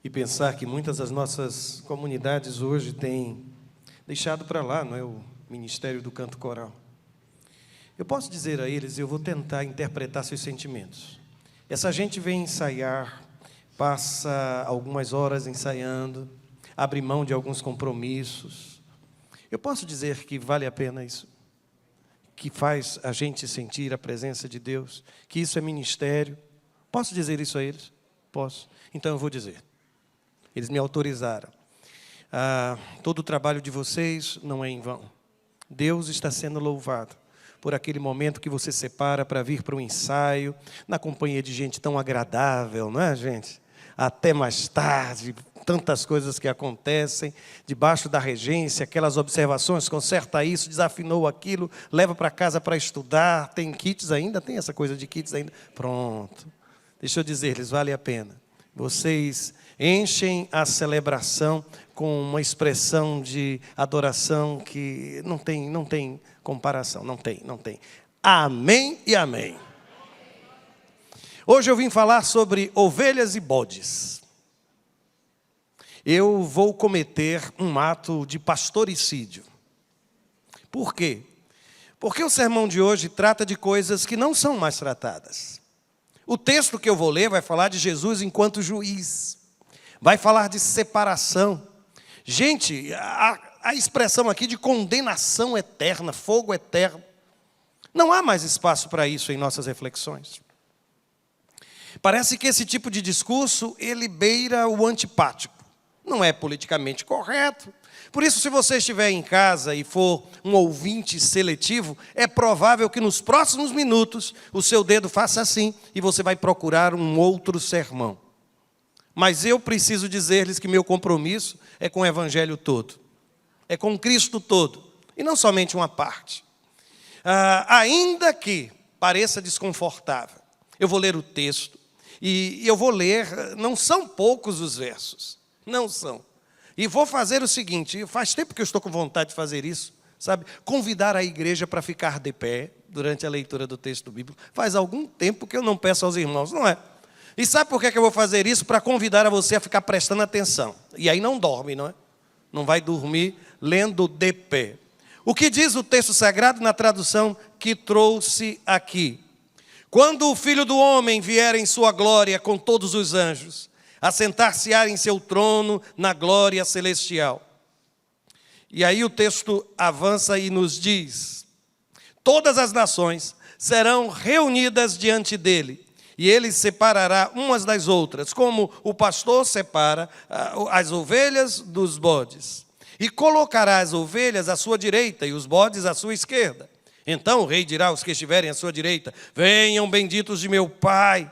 E pensar que muitas das nossas comunidades hoje têm deixado para lá, não é, o ministério do canto coral. Eu posso dizer a eles, eu vou tentar interpretar seus sentimentos. Essa gente vem ensaiar, passa algumas horas ensaiando, abre mão de alguns compromissos. Eu posso dizer que vale a pena isso? Que faz a gente sentir a presença de Deus? Que isso é ministério? Posso dizer isso a eles? Posso. Então eu vou dizer. Eles me autorizaram. Todo o trabalho de vocês não é em vão. Deus está sendo louvado por aquele momento que você separa para vir para o ensaio, na companhia de gente tão agradável, não é, gente? Até mais tarde, tantas coisas que acontecem, debaixo da regência, aquelas observações, conserta isso, desafinou aquilo, leva para casa para estudar, tem kits ainda? Tem essa coisa de kits ainda? Pronto. Deixa eu dizer-lhes, vale a pena. Vocês enchem a celebração com uma expressão de adoração que não tem comparação, não tem. Amém e amém. Hoje eu vim falar sobre ovelhas e bodes. Eu vou cometer um ato de pastoricídio. Por quê? Porque o sermão de hoje trata de coisas que não são mais tratadas. O texto que eu vou ler vai falar de Jesus enquanto juiz. Vai falar de separação. Gente, a expressão aqui de condenação eterna, fogo eterno. Não há mais espaço para isso em nossas reflexões. Parece que esse tipo de discurso, ele beira o antipático. Não é politicamente correto. Por isso, se você estiver em casa e for um ouvinte seletivo, é provável que nos próximos minutos o seu dedo faça assim e você vai procurar um outro sermão. Mas eu preciso dizer-lhes que meu compromisso é com o Evangelho todo. É com Cristo todo. E não somente uma parte. Ainda que pareça desconfortável, eu vou ler o texto. E eu vou ler, não são poucos os versos. Não são. E vou fazer o seguinte, faz tempo que eu estou com vontade de fazer isso, sabe? Convidar a igreja para ficar de pé durante a leitura do texto bíblico. Faz algum tempo que eu não peço aos irmãos, não é? E sabe por que eu vou fazer isso? Para convidar a você a ficar prestando atenção. E aí não dorme, não é? Não vai dormir lendo de pé. O que diz o texto sagrado na tradução que trouxe aqui? Quando o Filho do Homem vier em sua glória com todos os anjos, assentar-se-á em seu trono na glória celestial. E aí o texto avança e nos diz: todas as nações serão reunidas diante dele, e ele separará umas das outras, como o pastor separa as ovelhas dos bodes. E colocará as ovelhas à sua direita e os bodes à sua esquerda. Então o rei dirá aos que estiverem à sua direita: venham benditos de meu Pai,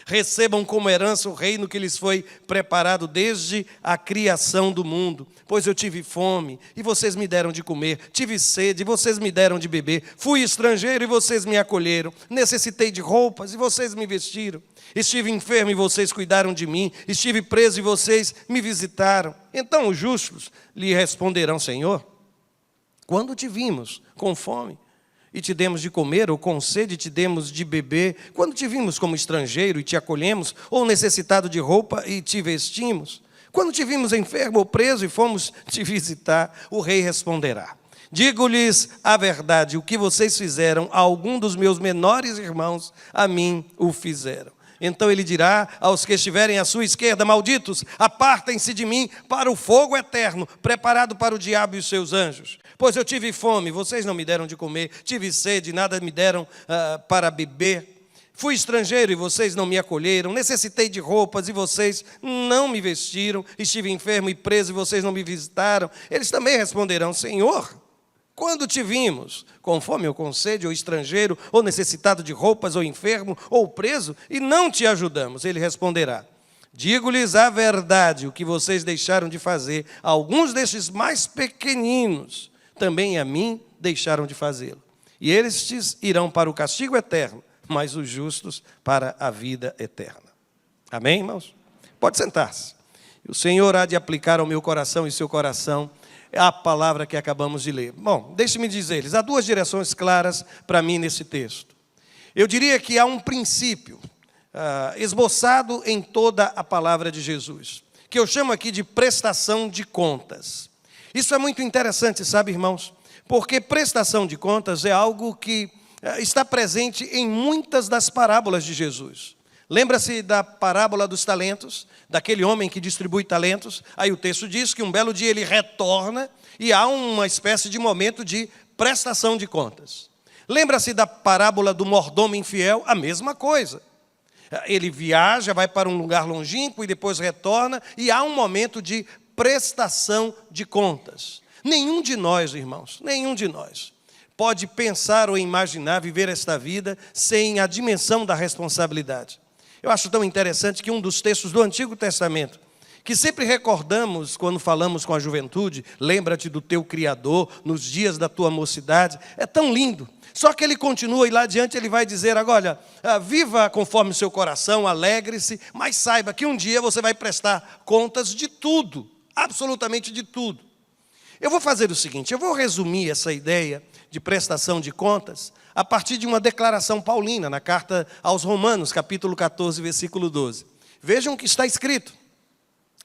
recebam como herança o reino que lhes foi preparado desde a criação do mundo. Pois eu tive fome, e vocês me deram de comer. Tive sede, e vocês me deram de beber. Fui estrangeiro, e vocês me acolheram. Necessitei de roupas, e vocês me vestiram. Estive enfermo, e vocês cuidaram de mim. Estive preso, e vocês me visitaram. Então os justos lhe responderão: Senhor, quando te vimos com fome e te demos de comer, ou com sede te demos de beber? Quando te vimos como estrangeiro e te acolhemos, ou necessitado de roupa e te vestimos? Quando te vimos enfermo ou preso e fomos te visitar? O rei responderá: digo-lhes a verdade, o que vocês fizeram a algum dos meus menores irmãos, a mim o fizeram. Então ele dirá aos que estiverem à sua esquerda: malditos, apartem-se de mim para o fogo eterno, preparado para o diabo e os seus anjos. Pois eu tive fome, vocês não me deram de comer. Tive sede, nada me deram para beber. Fui estrangeiro e vocês não me acolheram. Necessitei de roupas e vocês não me vestiram. Estive enfermo e preso e vocês não me visitaram. Eles também responderão: Senhor, quando te vimos com fome ou com sede, ou estrangeiro, ou necessitado de roupas, ou enfermo, ou preso, e não te ajudamos? Ele responderá: digo-lhes a verdade, o que vocês deixaram de fazer a alguns destes mais pequeninos, também a mim deixaram de fazê-lo. E estes irão para o castigo eterno, mas os justos para a vida eterna. Amém, irmãos? Pode sentar-se. O Senhor há de aplicar ao meu coração e seu coração a palavra que acabamos de ler. Bom, deixe-me dizer-lhes, há duas direções claras para mim nesse texto. Eu diria que há um princípio esboçado em toda a palavra de Jesus. que eu chamo aqui de prestação de contas. Isso é muito interessante, sabe, irmãos? Porque prestação de contas é algo que está presente em muitas das parábolas de Jesus. Lembra-se da parábola dos talentos, daquele homem que distribui talentos? Aí o texto diz que um belo dia ele retorna e há uma espécie de momento de prestação de contas. Lembra-se da parábola do mordomo infiel? A mesma coisa. Ele viaja, vai para um lugar longínquo e depois retorna, e há um momento de prestação de contas. Nenhum de nós, irmãos, nenhum de nós pode pensar ou imaginar viver esta vida sem a dimensão da responsabilidade. Eu acho tão interessante que um dos textos do Antigo Testamento, que sempre recordamos quando falamos com a juventude, lembra-te do teu Criador nos dias da tua mocidade, é tão lindo. Só que ele continua e lá adiante ele vai dizer, agora, viva conforme o seu coração, alegre-se, mas saiba que um dia você vai prestar contas de tudo, absolutamente de tudo. Eu vou fazer o seguinte, eu vou resumir essa ideia de prestação de contas a partir de uma declaração paulina na carta aos Romanos, capítulo 14, versículo 12. Vejam o que está escrito.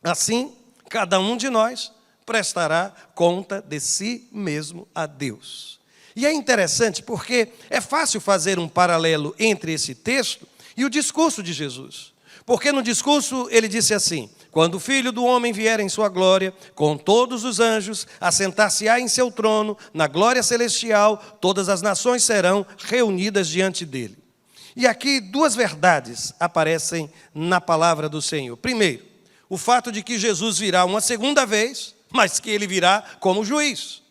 Assim, cada um de nós prestará conta de si mesmo a Deus. E é interessante porque é fácil fazer um paralelo entre esse texto e o discurso de Jesus. Porque no discurso ele disse assim, quando o Filho do Homem vier em sua glória, com todos os anjos, assentar-se-á em seu trono, na glória celestial, todas as nações serão reunidas diante dele. E aqui duas verdades aparecem na palavra do Senhor. Primeiro, o fato de que Jesus virá uma segunda vez, mas que ele virá como juiz.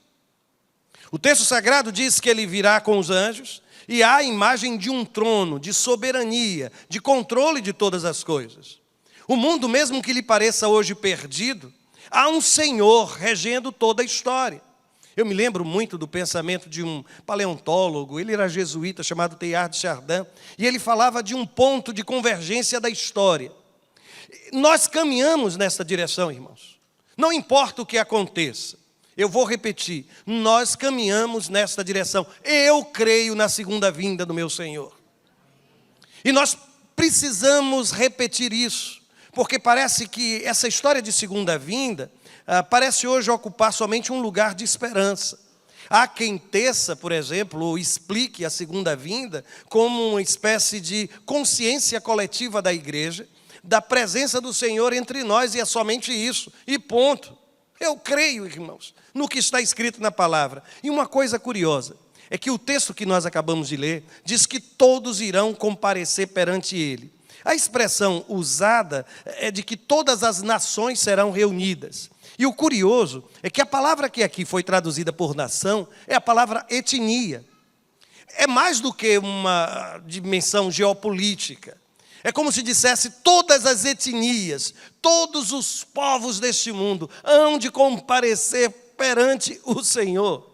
O texto sagrado diz que ele virá com os anjos, e há a imagem de um trono, de soberania, de controle de todas as coisas. O mundo, mesmo que lhe pareça hoje perdido, há um Senhor regendo toda a história. Eu me lembro muito do pensamento de um paleontólogo, ele era jesuíta, chamado Teilhard de Chardin, e ele falava de um ponto de convergência da história. Nós caminhamos nessa direção, irmãos. Não importa o que aconteça. Eu vou repetir, nós caminhamos nesta direção. Eu creio na segunda vinda do meu Senhor. E nós precisamos repetir isso, porque parece que essa história de segunda vinda parece hoje ocupar somente um lugar de esperança. Há quem teça, por exemplo, ou explique a segunda vinda como uma espécie de consciência coletiva da igreja, da presença do Senhor entre nós, e é somente isso, e ponto. Eu creio, irmãos, no que está escrito na palavra. E uma coisa curiosa, é que o texto que nós acabamos de ler, diz que todos irão comparecer perante ele. A expressão usada é de que todas as nações serão reunidas. E o curioso é que a palavra que aqui foi traduzida por nação é a palavra etnia. É mais do que uma dimensão geopolítica. É como se dissesse todas as etnias, todos os povos deste mundo hão de comparecer perante o Senhor.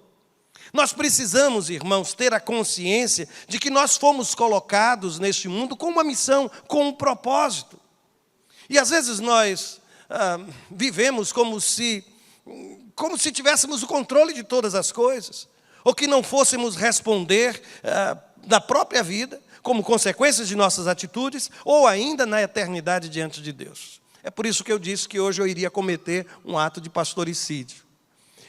Nós precisamos, irmãos, ter a consciência de que nós fomos colocados neste mundo com uma missão, com um propósito. E às vezes nós vivemos como se tivéssemos o controle de todas as coisas, ou que não fôssemos responder da própria vida, como consequências de nossas atitudes, ou ainda na eternidade diante de Deus. É por isso que eu disse que hoje eu iria cometer um ato de pastoricídio.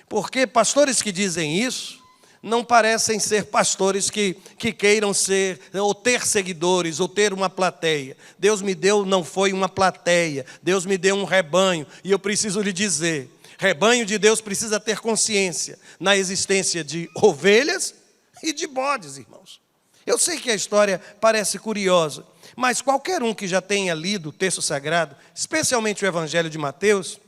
Porque pastores que dizem isso, não parecem ser pastores que queiram ser, ou ter seguidores, ou ter uma plateia. Deus me deu, não foi uma plateia, Deus me deu um rebanho, e eu preciso lhe dizer, rebanho de Deus precisa ter consciência na existência de ovelhas e de bodes, irmãos. Eu sei que a história parece curiosa, mas qualquer um que já tenha lido o texto sagrado, especialmente o Evangelho de Mateus,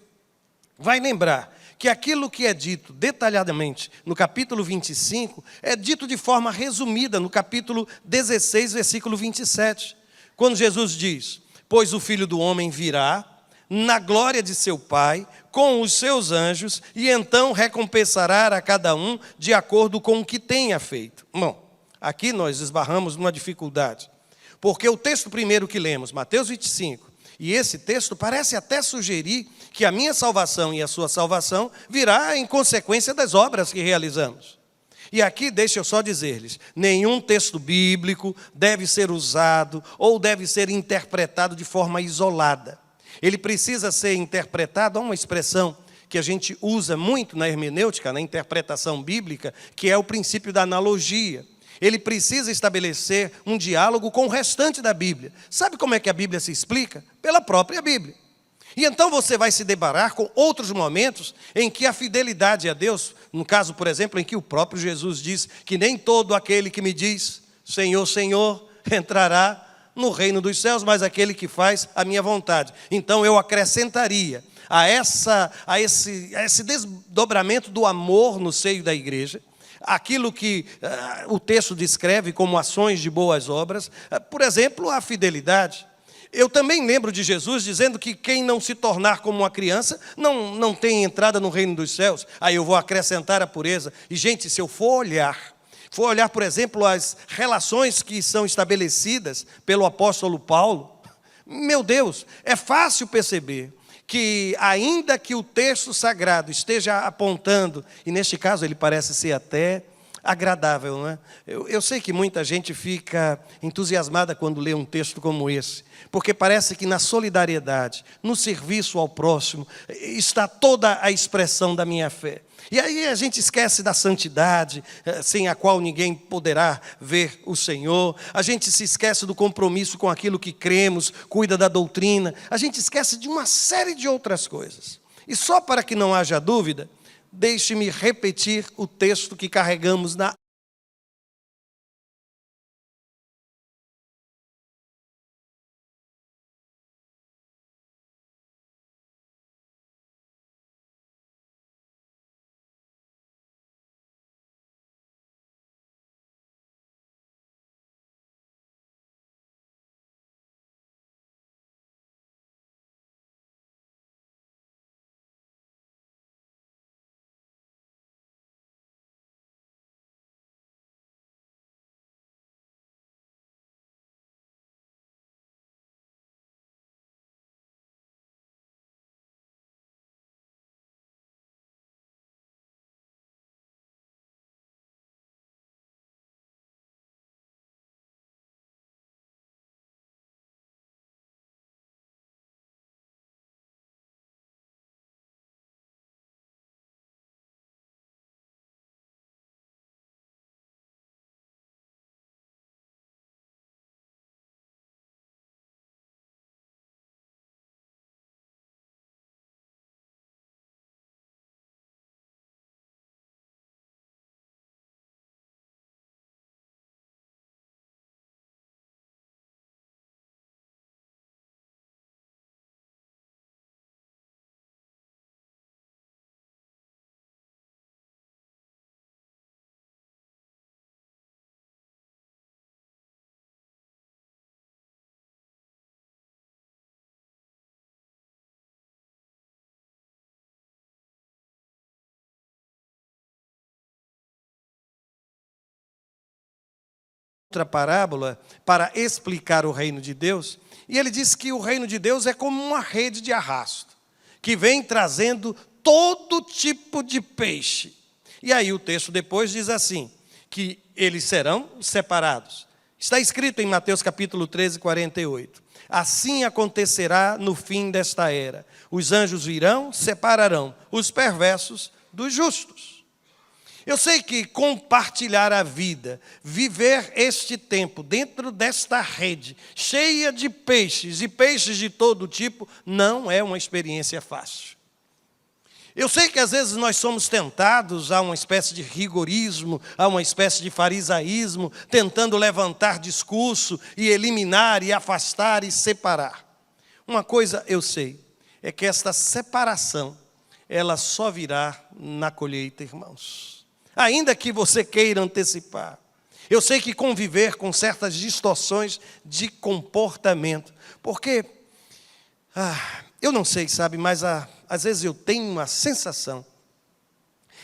vai lembrar que aquilo que é dito detalhadamente no capítulo 25, é dito de forma resumida no capítulo 16, versículo 27. Quando Jesus diz, pois o Filho do Homem virá na glória de seu Pai, com os seus anjos, e então recompensará a cada um de acordo com o que tenha feito. Bom, aqui nós esbarramos numa dificuldade, porque o texto primeiro que lemos, Mateus 25, e esse texto parece até sugerir que a minha salvação e a sua salvação virá em consequência das obras que realizamos. E aqui deixa eu só dizer-lhes, nenhum texto bíblico deve ser usado ou deve ser interpretado de forma isolada. Ele precisa ser interpretado, há uma expressão que a gente usa muito na hermenêutica, na interpretação bíblica, que é o princípio da analogia. Ele precisa estabelecer um diálogo com o restante da Bíblia. Sabe como é que a Bíblia se explica? Pela própria Bíblia. E então você vai se deparar com outros momentos em que a fidelidade a Deus, no caso, por exemplo, em que o próprio Jesus diz que nem todo aquele que me diz, Senhor, Senhor, entrará no reino dos céus, mas aquele que faz a minha vontade. Então eu acrescentaria a esse desdobramento do amor no seio da igreja, aquilo que o texto descreve como ações de boas obras, por exemplo, a fidelidade. Eu também lembro de Jesus dizendo que quem não se tornar como uma criança não tem entrada no reino dos céus. Aí eu vou acrescentar a pureza. E, gente, se eu for olhar, por exemplo, as relações que são estabelecidas pelo apóstolo Paulo, meu Deus, é fácil perceber que, ainda que o texto sagrado esteja apontando, e neste caso ele parece ser até agradável, não é? Eu sei que muita gente fica entusiasmada quando lê um texto como esse, porque parece que na solidariedade, no serviço ao próximo, está toda a expressão da minha fé. E aí a gente esquece da santidade, sem a qual ninguém poderá ver o Senhor. A gente se esquece do compromisso com aquilo que cremos, cuida da doutrina. A gente esquece de uma série de outras coisas. E só para que não haja dúvida, deixe-me repetir o texto que carregamos na outra parábola para explicar o reino de Deus, e ele diz que o reino de Deus é como uma rede de arrasto, que vem trazendo todo tipo de peixe. E aí o texto depois diz assim, que eles serão separados. Está escrito em Mateus capítulo 13, 48. Assim acontecerá no fim desta era. Os anjos virão, separarão os perversos dos justos. Eu sei que compartilhar a vida, viver este tempo dentro desta rede, cheia de peixes e peixes de todo tipo, não é uma experiência fácil. Eu sei que às vezes nós somos tentados a uma espécie de rigorismo, a uma espécie de farisaísmo, tentando levantar discurso e eliminar e afastar e separar. Uma coisa eu sei, é que esta separação, ela só virá na colheita, irmãos. Ainda que você queira antecipar. Eu sei que conviver com certas distorções de comportamento, porque, eu não sei, sabe, mas às vezes eu tenho uma sensação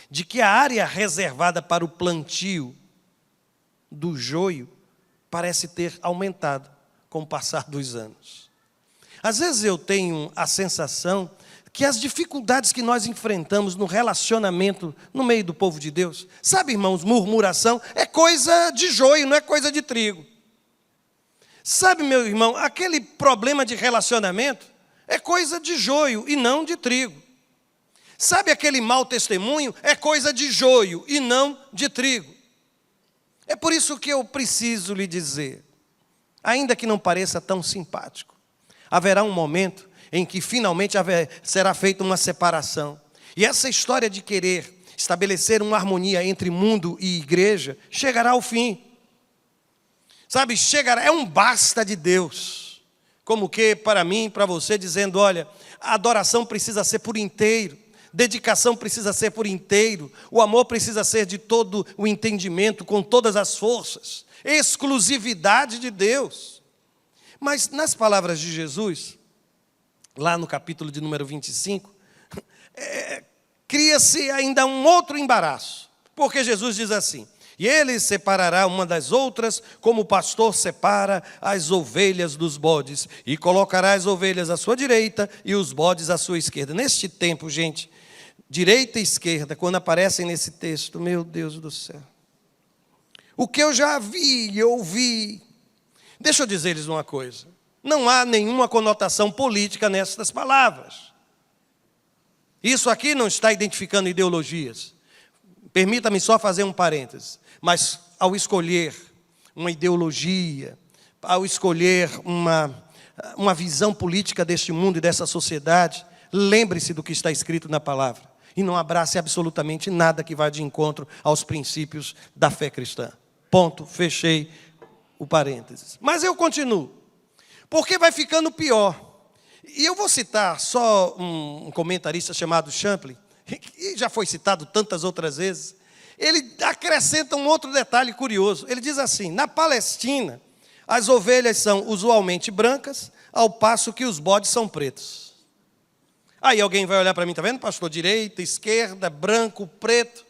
de que a área reservada para o plantio do joio parece ter aumentado com o passar dos anos. Às vezes eu tenho a sensação que as dificuldades que nós enfrentamos no relacionamento no meio do povo de Deus, sabe, irmãos, murmuração é coisa de joio, não é coisa de trigo. Sabe, meu irmão, aquele problema de relacionamento é coisa de joio e não de trigo. Sabe aquele mau testemunho? É coisa de joio e não de trigo. É por isso que eu preciso lhe dizer, ainda que não pareça tão simpático, haverá um momento em que finalmente será feita uma separação. E essa história de querer estabelecer uma harmonia entre mundo e igreja chegará ao fim. Sabe, chegará, é um basta de Deus. Como que para mim, para você, dizendo, olha, a adoração precisa ser por inteiro, dedicação precisa ser por inteiro, o amor precisa ser de todo o entendimento, com todas as forças, exclusividade de Deus. Mas nas palavras de Jesus, lá no capítulo de número 25, cria-se ainda um outro embaraço, porque Jesus diz assim, e ele separará uma das outras, como o pastor separa as ovelhas dos bodes, e colocará as ovelhas à sua direita e os bodes à sua esquerda. Neste tempo, gente, direita e esquerda, quando aparecem nesse texto, meu Deus do céu, o que eu já vi e ouvi, deixa eu dizer-lhes uma coisa, não há nenhuma conotação política nestas palavras. Isso aqui não está identificando ideologias. Permita-me só fazer um parêntese. Mas ao escolher uma ideologia, ao escolher uma visão política deste mundo e dessa sociedade, lembre-se do que está escrito na palavra. E não abrace absolutamente nada que vá de encontro aos princípios da fé cristã. Ponto, fechei o parênteses. Mas eu continuo. Porque vai ficando pior. E eu vou citar só um comentarista chamado Champlin, que já foi citado tantas outras vezes. Ele acrescenta um outro detalhe curioso. Ele diz assim, na Palestina, as ovelhas são usualmente brancas, ao passo que os bodes são pretos. Aí alguém vai olhar para mim, está vendo, pastor? Direita, esquerda, branco, preto.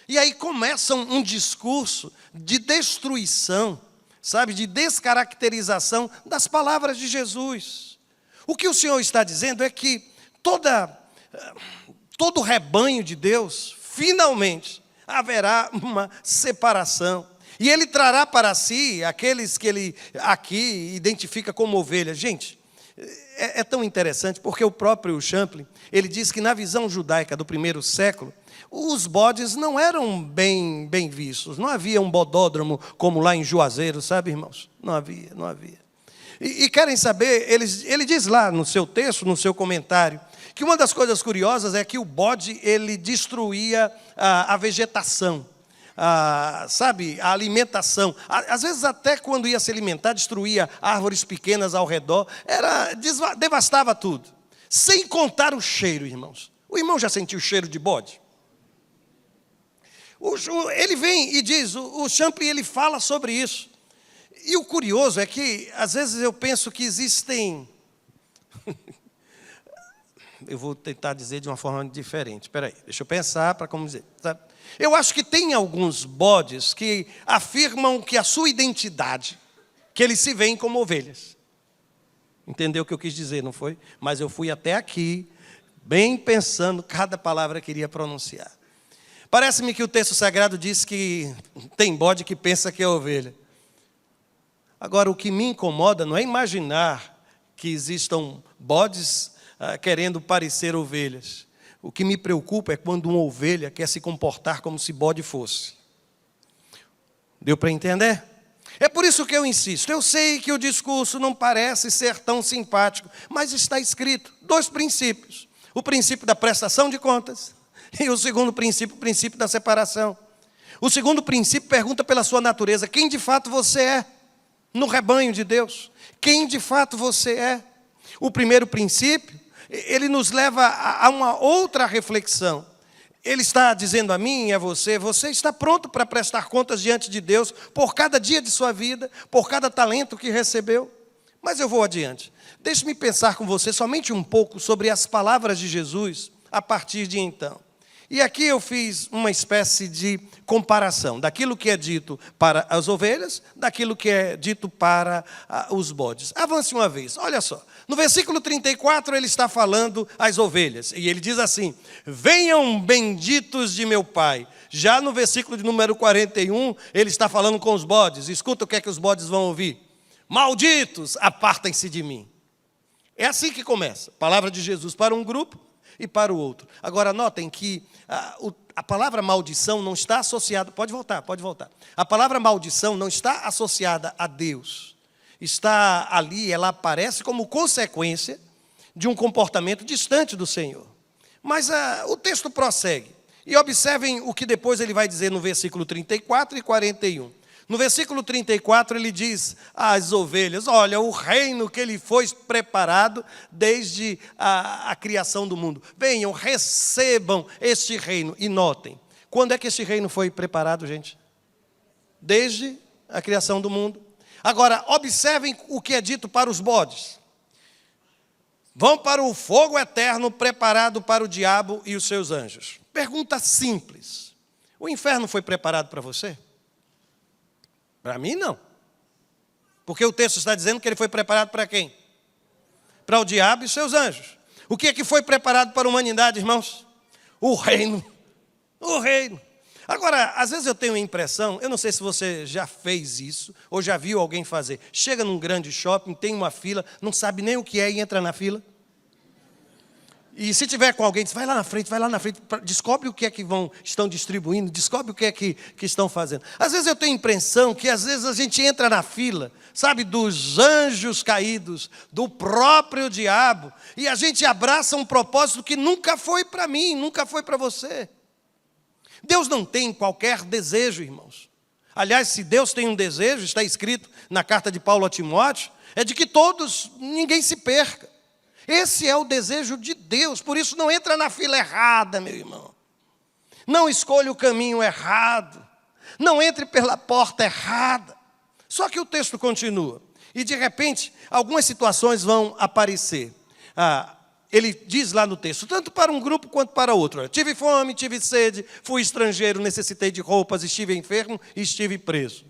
E aí começa um discurso de destruição, sabe, de descaracterização das palavras de Jesus. O que o Senhor está dizendo é que todo rebanho de Deus, finalmente, haverá uma separação. E Ele trará para si aqueles que Ele aqui identifica como ovelhas. Gente, é tão interessante, porque o próprio Champlin, ele diz que na visão judaica do primeiro século, os bodes não eram bem vistos. Não havia um bodódromo como lá em Juazeiro, sabe, irmãos? Não havia. E querem saber, ele diz lá no seu texto, no seu comentário, que uma das coisas curiosas é que o bode, ele destruía a vegetação, sabe, a alimentação. Às vezes até quando ia se alimentar, destruía árvores pequenas ao redor, devastava tudo. Sem contar o cheiro, irmãos. O irmão já sentiu o cheiro de bode? Ele vem e diz, o Champlin, ele fala sobre isso. E o curioso é que, às vezes eu penso que existem... Eu vou tentar dizer de uma forma diferente. Espera aí, deixa eu pensar para como dizer. Tá? Eu acho que tem alguns bodes que afirmam que a sua identidade, que eles se veem como ovelhas. Entendeu o que eu quis dizer, não foi? Mas eu fui até aqui, bem pensando cada palavra que iria pronunciar. Parece-me que o texto sagrado diz que tem bode que pensa que é ovelha. Agora, o que me incomoda não é imaginar que existam bodes querendo parecer ovelhas. O que me preocupa é quando uma ovelha quer se comportar como se bode fosse. Deu para entender? É por isso que eu insisto. Eu sei que o discurso não parece ser tão simpático, mas está escrito 2 princípios. O princípio da prestação de contas e o segundo princípio, o princípio da separação. O segundo princípio pergunta pela sua natureza. Quem de fato você é no rebanho de Deus? Quem de fato você é? O primeiro princípio, ele nos leva a uma outra reflexão. Ele está dizendo a mim e a você, você está pronto para prestar contas diante de Deus por cada dia de sua vida, por cada talento que recebeu? Mas eu vou adiante. Deixe-me pensar com você somente um pouco sobre as palavras de Jesus a partir de então. E aqui eu fiz uma espécie de comparação daquilo que é dito para as ovelhas, daquilo que é dito para os bodes. Avance uma vez, olha só. No versículo 34 ele está falando às ovelhas. E ele diz assim, venham benditos de meu Pai. Já no versículo de número 41, ele está falando com os bodes. Escuta o que é que os bodes vão ouvir. Malditos, apartem-se de mim. É assim que começa. Palavra de Jesus para um grupo e para o outro. Agora, notem que a palavra maldição não está associada... Pode voltar. A palavra maldição não está associada a Deus. Está ali, ela aparece como consequência de um comportamento distante do Senhor. Mas o texto prossegue. E observem o que depois ele vai dizer no versículo 34 e 41. No versículo 34 ele diz às ovelhas: olha, o reino que ele foi preparado desde a criação do mundo. Venham, recebam este reino. E notem, quando é que este reino foi preparado, gente? Desde a criação do mundo. Agora, observem o que é dito para os bodes. Vão para o fogo eterno preparado para o diabo e os seus anjos. Pergunta simples. O inferno foi preparado para você? Para mim, não. Porque o texto está dizendo que ele foi preparado para quem? Para o diabo e seus anjos. O que é que foi preparado para a humanidade, irmãos? O reino. O reino. Agora, às vezes eu tenho a impressão, eu não sei se você já fez isso, ou já viu alguém fazer. Chega num grande shopping, tem uma fila, não sabe nem o que é e entra na fila. E se tiver com alguém, diz, vai lá na frente, descobre o que é que estão distribuindo, descobre o que é que estão fazendo. Às vezes eu tenho a impressão que às vezes a gente entra na fila, sabe, dos anjos caídos, do próprio diabo, e a gente abraça um propósito que nunca foi para mim, nunca foi para você. Deus não tem qualquer desejo, irmãos. Aliás, se Deus tem um desejo, está escrito na carta de Paulo a Timóteo, é de que ninguém se perca. Esse é o desejo de Deus, por isso não entra na fila errada, meu irmão. Não escolha o caminho errado. Não entre pela porta errada. Só que o texto continua. E de repente, algumas situações vão aparecer. Ele diz lá no texto, tanto para um grupo quanto para outro. Tive fome, tive sede, fui estrangeiro, necessitei de roupas, estive enfermo e estive preso.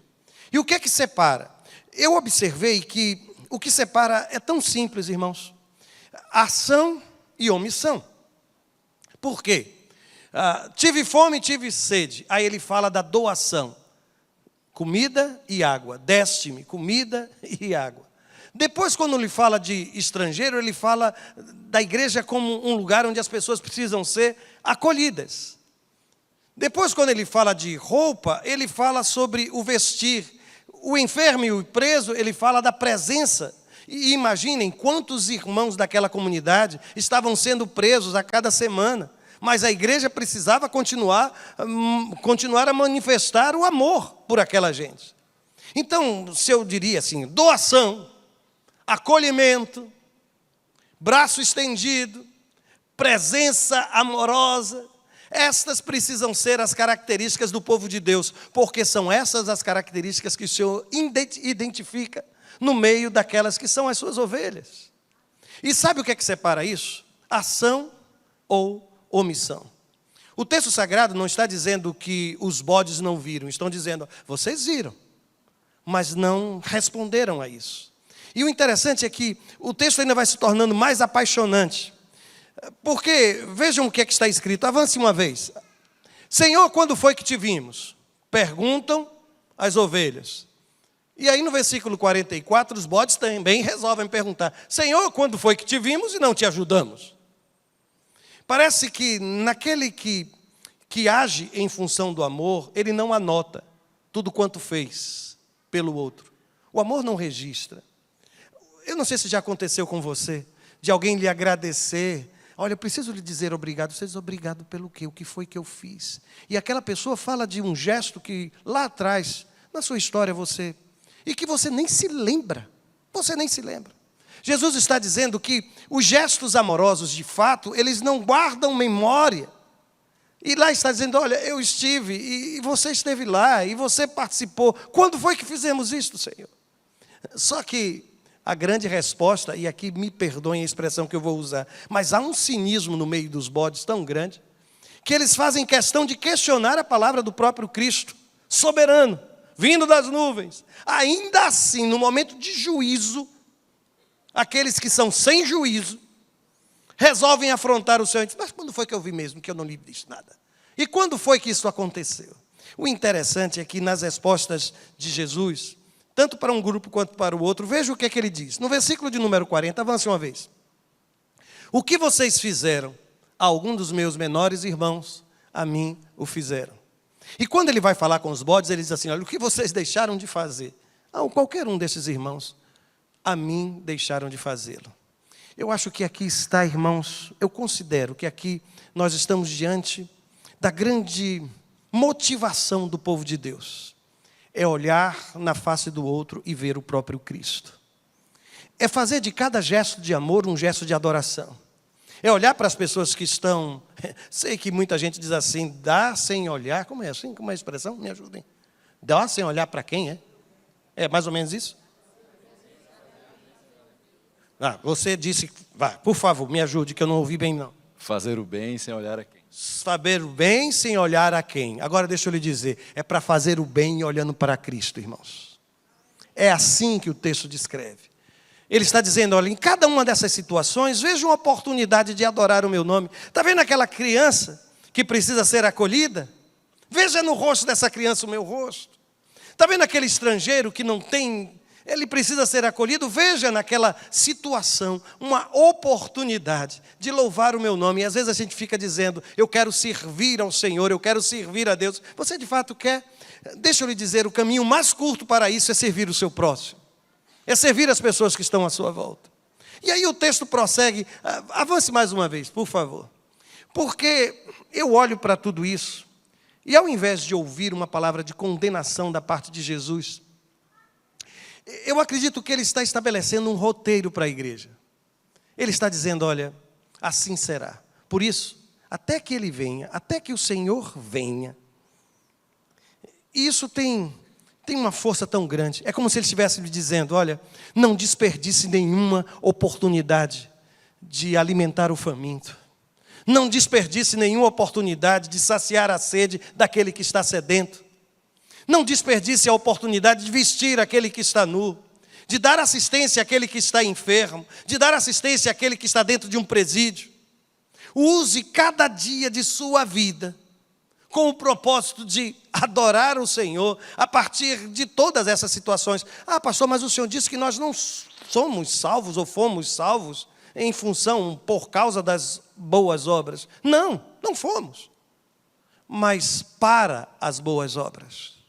E o que é que separa? Eu observei que o que separa é tão simples, irmãos. Ação e omissão. Por quê? Tive fome, tive sede. Aí ele fala da doação. Comida e água. Deste-me comida e água. Depois, quando ele fala de estrangeiro, ele fala da igreja como um lugar onde as pessoas precisam ser acolhidas. Depois, quando ele fala de roupa, ele fala sobre o vestir. O enfermo e o preso, ele fala da presença. E imaginem quantos irmãos daquela comunidade estavam sendo presos a cada semana. Mas a igreja precisava continuar a manifestar o amor por aquela gente. Então, se eu diria assim, doação, acolhimento, braço estendido, presença amorosa, estas precisam ser as características do povo de Deus, porque são essas as características que o Senhor identifica no meio daquelas que são as suas ovelhas. E sabe o que é que separa isso? Ação ou omissão. O texto sagrado não está dizendo que os bodes não viram, estão dizendo, vocês viram, mas não responderam a isso. E o interessante é que o texto ainda vai se tornando mais apaixonante, porque vejam o que é que está escrito, avance uma vez. Senhor, quando foi que te vimos? Perguntam as ovelhas. E aí no versículo 44, os bodes também resolvem perguntar, Senhor, quando foi que te vimos e não te ajudamos? Parece que naquele que age em função do amor, ele não anota tudo quanto fez pelo outro. O amor não registra. Eu não sei se já aconteceu com você, de alguém lhe agradecer. Olha, eu preciso lhe dizer obrigado. Você diz obrigado pelo quê? O que foi que eu fiz? E aquela pessoa fala de um gesto que lá atrás, na sua história, e que você nem se lembra. Você nem se lembra. Jesus está dizendo que os gestos amorosos, de fato, eles não guardam memória. E lá está dizendo, olha, eu estive, e você esteve lá, e você participou. Quando foi que fizemos isto, Senhor? Só que a grande resposta, e aqui me perdoem a expressão que eu vou usar, mas há um cinismo no meio dos bodes tão grande, que eles fazem questão de questionar a palavra do próprio Cristo, soberano, vindo das nuvens. Ainda assim, no momento de juízo, aqueles que são sem juízo, resolvem afrontar o Senhor. Mas quando foi que eu vi mesmo que eu não lhe disse nada? E quando foi que isso aconteceu? O interessante é que nas respostas de Jesus, tanto para um grupo quanto para o outro, veja o que é que ele diz. No versículo de número 40, avance uma vez. O que vocês fizeram a algum dos meus menores irmãos, a mim o fizeram. E quando ele vai falar com os bodes, ele diz assim, olha, o que vocês deixaram de fazer a qualquer um desses irmãos, a mim deixaram de fazê-lo. Eu acho que aqui está, irmãos, eu considero que aqui nós estamos diante da grande motivação do povo de Deus. É olhar na face do outro e ver o próprio Cristo. É fazer de cada gesto de amor um gesto de adoração. É olhar para as pessoas que estão... Sei que muita gente diz assim, dá sem olhar. Como é assim? Como é a expressão? Me ajudem. Dá sem olhar para quem, é? É mais ou menos isso? Você disse... por favor, me ajude, que eu não ouvi bem, não. Fazer o bem sem olhar a quem. Saber o bem sem olhar a quem. Agora deixa eu lhe dizer, é para fazer o bem olhando para Cristo, irmãos. É assim que o texto descreve. Ele está dizendo, olha, em cada uma dessas situações, veja uma oportunidade de adorar o meu nome. Está vendo aquela criança que precisa ser acolhida? Veja no rosto dessa criança o meu rosto. Está vendo aquele estrangeiro que não tem... Ele precisa ser acolhido? Veja naquela situação uma oportunidade de louvar o meu nome. E às vezes a gente fica dizendo, eu quero servir ao Senhor, eu quero servir a Deus. Você de fato quer? Deixa eu lhe dizer, o caminho mais curto para isso é servir o seu próximo. É servir as pessoas que estão à sua volta. E aí o texto prossegue. Avance mais uma vez, por favor. Porque eu olho para tudo isso, e ao invés de ouvir uma palavra de condenação da parte de Jesus, eu acredito que ele está estabelecendo um roteiro para a igreja. Ele está dizendo, olha, assim será. Por isso, até que ele venha, até que o Senhor venha. E isso tem uma força tão grande. É como se ele estivesse me dizendo, olha, não desperdice nenhuma oportunidade de alimentar o faminto. Não desperdice nenhuma oportunidade de saciar a sede daquele que está sedento. Não desperdice a oportunidade de vestir aquele que está nu, de dar assistência àquele que está enfermo, de dar assistência àquele que está dentro de um presídio. Use cada dia de sua vida com o propósito de adorar o Senhor a partir de todas essas situações. Pastor, mas o Senhor disse que nós não somos salvos ou fomos salvos em função, por causa das boas obras. Não fomos. Mas para as boas obras.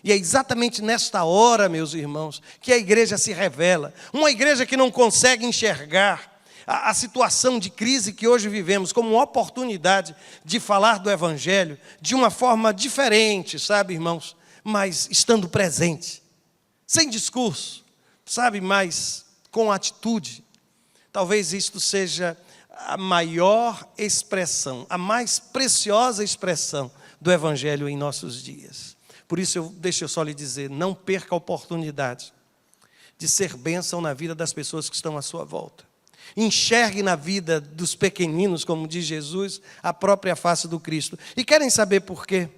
E é exatamente nesta hora, meus irmãos, que a igreja se revela. Uma igreja que não consegue enxergar a situação de crise que hoje vivemos como uma oportunidade de falar do Evangelho de uma forma diferente, sabe, irmãos? Mas estando presente, sem discurso, sabe, mas com atitude. Talvez isto seja a maior expressão, a mais preciosa expressão do Evangelho em nossos dias. Por isso, deixa eu só lhe dizer, não perca a oportunidade de ser bênção na vida das pessoas que estão à sua volta. Enxergue na vida dos pequeninos, como diz Jesus, a própria face do Cristo. E querem saber por quê?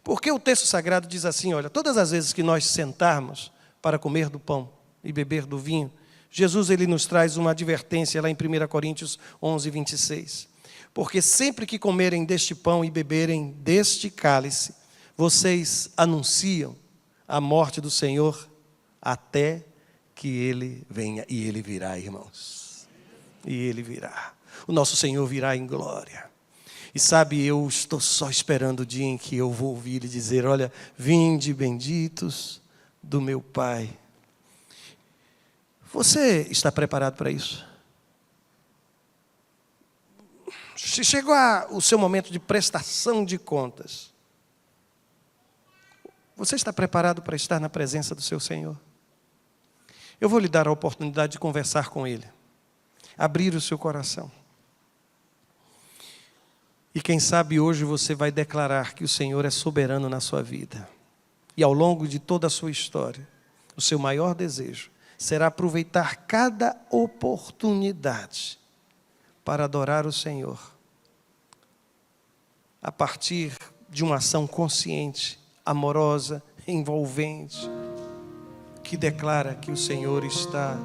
Porque o texto sagrado diz assim, olha, todas as vezes que nós sentarmos para comer do pão e beber do vinho, Jesus ele nos traz uma advertência lá em 1 Coríntios 11, 26. Porque sempre que comerem deste pão e beberem deste cálice, vocês anunciam a morte do Senhor até que Ele venha. E Ele virá, irmãos. E Ele virá. O nosso Senhor virá em glória. E sabe, eu estou só esperando o dia em que eu vou ouvir Ele dizer, olha, vinde benditos do meu Pai. Você está preparado para isso? Se chegou o seu momento de prestação de contas, você está preparado para estar na presença do seu Senhor? Eu vou lhe dar a oportunidade de conversar com Ele, abrir o seu coração. E quem sabe hoje você vai declarar que o Senhor é soberano na sua vida. E ao longo de toda a sua história, o seu maior desejo será aproveitar cada oportunidade para adorar o Senhor, a partir de uma ação consciente, amorosa, envolvente, que declara que o Senhor está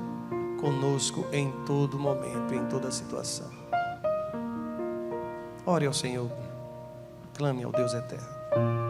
conosco em todo momento, em toda situação. Ore ao Senhor, clame ao Deus eterno.